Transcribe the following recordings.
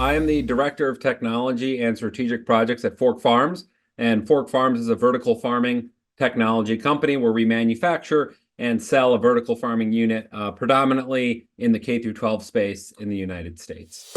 I am the Director of Technology and Strategic Projects at Forkfarms, and Forkfarms is a vertical farming technology company where we manufacture and sell a vertical farming unit predominantly in the K through 12 space in the United States.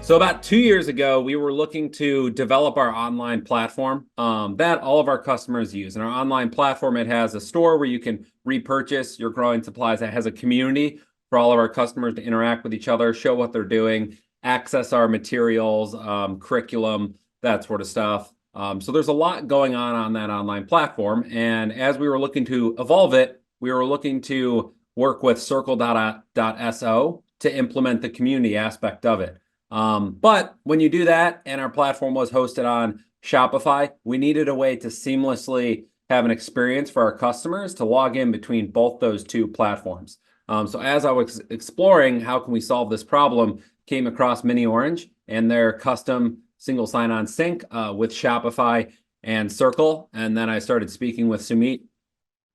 So about 2 years ago, we were looking to develop our online platform that all of our customers use. And our online platform, it has a store where you can repurchase your growing supplies. It has a community for all of our customers to interact with each other, show what they're doing, access our materials, curriculum, that sort of stuff. So there's a lot going on that online platform. And as we were looking to evolve it, we were looking to work with Circle.so to implement the community aspect of it. But when you do that, and our platform was hosted on Shopify, we needed a way to seamlessly have an experience for our customers to log in between both those two platforms. So as I was exploring how can we solve this problem, came across miniOrange and their custom single sign-on sync with Shopify and Circle. And then I started speaking with Sumit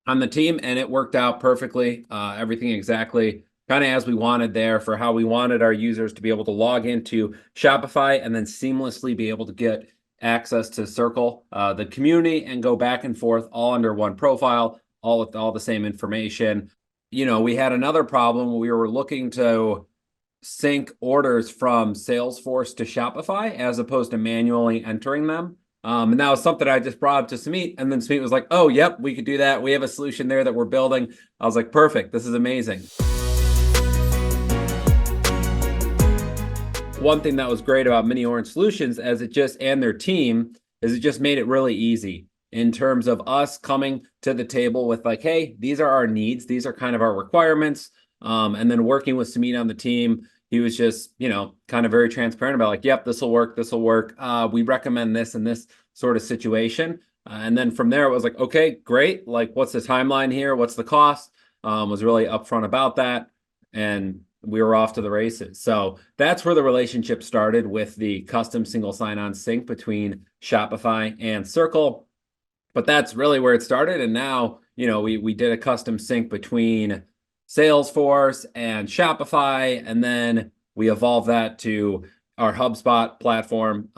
on the team, and it worked out perfectly. Everything exactly kind of as we wanted there for how we wanted our users to be able to log into Shopify and then seamlessly be able to get access to Circle, the community, and go back and forth all under one profile, all with all the same information. You know, we had another problem. We were looking to sync orders from Salesforce to Shopify as opposed to manually entering them. And that was something I just brought up to Sumit, and then Sumit was like, oh, yep, we could do that. We have a solution there that we're building. I was like, perfect, this is amazing. One thing that was great about miniOrange Solutions and their team is it just made it really easy in terms of us coming to the table with like, hey, these are our needs. These are kind of our requirements. And then working with Sumit on the team, he was just, kind of very transparent about like, yep, this will work. This will work. We recommend this in this sort of situation. And then from there, it was like, okay, great. Like, what's the timeline here? What's the cost? Was really upfront about that. And we were off to the races. So that's where the relationship started with the custom single sign-on sync between Shopify and Circle. But that's really where it started. And now, we did a custom sync between Salesforce and Shopify, and then we evolved that to our Hubspot platform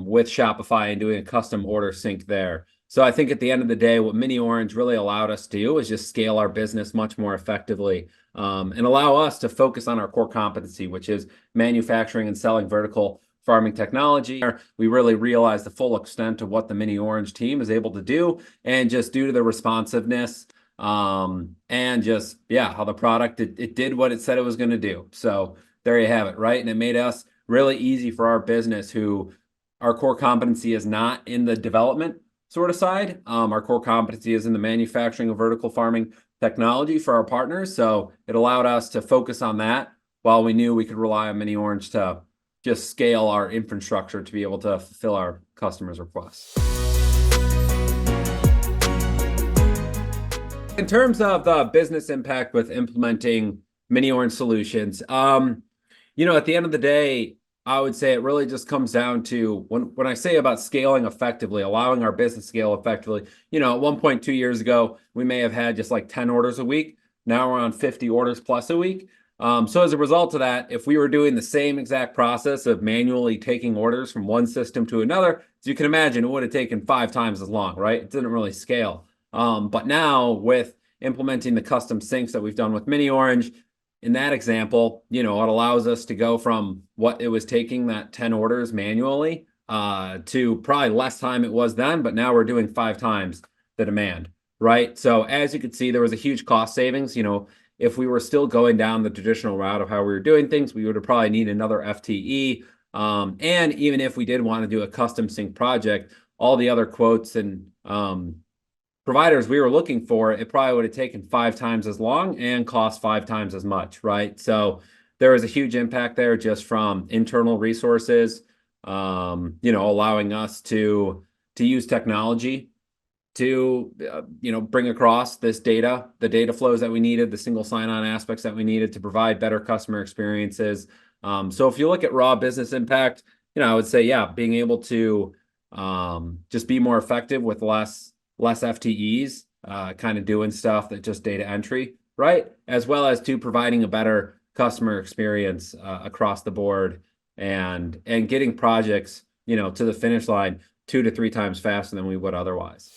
with Shopify and doing a custom order sync there. So I think at the end of the day, what miniOrange really allowed us to do is just scale our business much more effectively and allow us to focus on our core competency, which is manufacturing and selling vertical farming technology. We really realized the full extent of what the miniOrange team is able to do, and just due to the responsiveness and just, how the product, it did what it said it was going to do. So there you have it, right? And it made us really easy for our business who our core competency is not in the development sort of side. Our core competency is in the manufacturing of vertical farming technology for our partners. So it allowed us to focus on that while we knew we could rely on miniOrange to just scale our infrastructure to be able to fulfill our customers' requests. In terms of the business impact with implementing miniOrange solutions, at the end of the day, I would say it really just comes down to when I say about scaling effectively, allowing our business to scale effectively, at one point 2 years ago, we may have had just like 10 orders a week. Now we're on 50 orders plus a week. So as a result of that, if we were doing the same exact process of manually taking orders from one system to another, as you can imagine, it would have taken 5 times as long, right? It didn't really scale. But now with implementing the custom syncs that we've done with miniOrange, in that example, it allows us to go from what it was taking that 10 orders manually to probably less time it was then, but now we're doing 5 times the demand, right? So as you can see, there was a huge cost savings. If we were still going down the traditional route of how we were doing things, we would have probably need another FTE. And even if we did want to do a custom sync project, all the other quotes and providers we were looking for, it probably would have taken 5 times as long and cost 5 times as much, right? So there was a huge impact there just from internal resources, allowing us to use technology to, bring across this data, the data flows that we needed, the single sign-on aspects that we needed to provide better customer experiences. So if you look at raw business impact, I would say, being able to just be more effective with less FTEs, kind of doing stuff that just data entry, right? As well as to providing a better customer experience across the board, and getting projects, to the finish line 2 to 3 times faster than we would otherwise.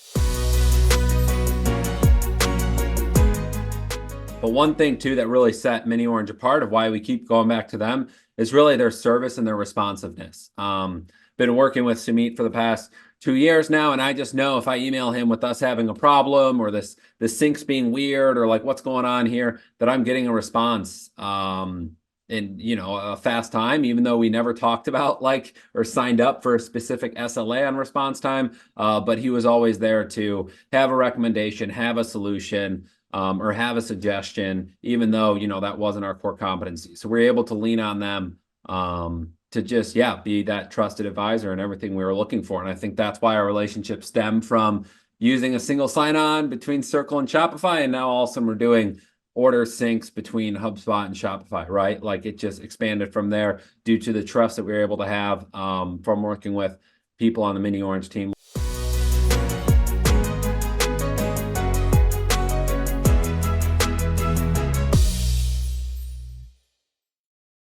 But one thing too that really set miniOrange apart, of why we keep going back to them, is really their service and their responsiveness. Been working with Sumit for the past 2 years now, and I just know if I email him with us having a problem, or this sync's being weird, or like what's going on here, that I'm getting a response in a fast time, even though we never talked about or signed up for a specific SLA on response time. But he was always there to have a recommendation, have a solution, or have a suggestion, even though that wasn't our core competency. So we're able to lean on them to just be that trusted advisor and everything we were looking for. And I think that's why our relationship stemmed from using a single sign-on between Circle and Shopify, and now also we're doing order syncs between HubSpot and Shopify, right? Like, it just expanded from there due to the trust that we were able to have from working with people on the miniOrange team.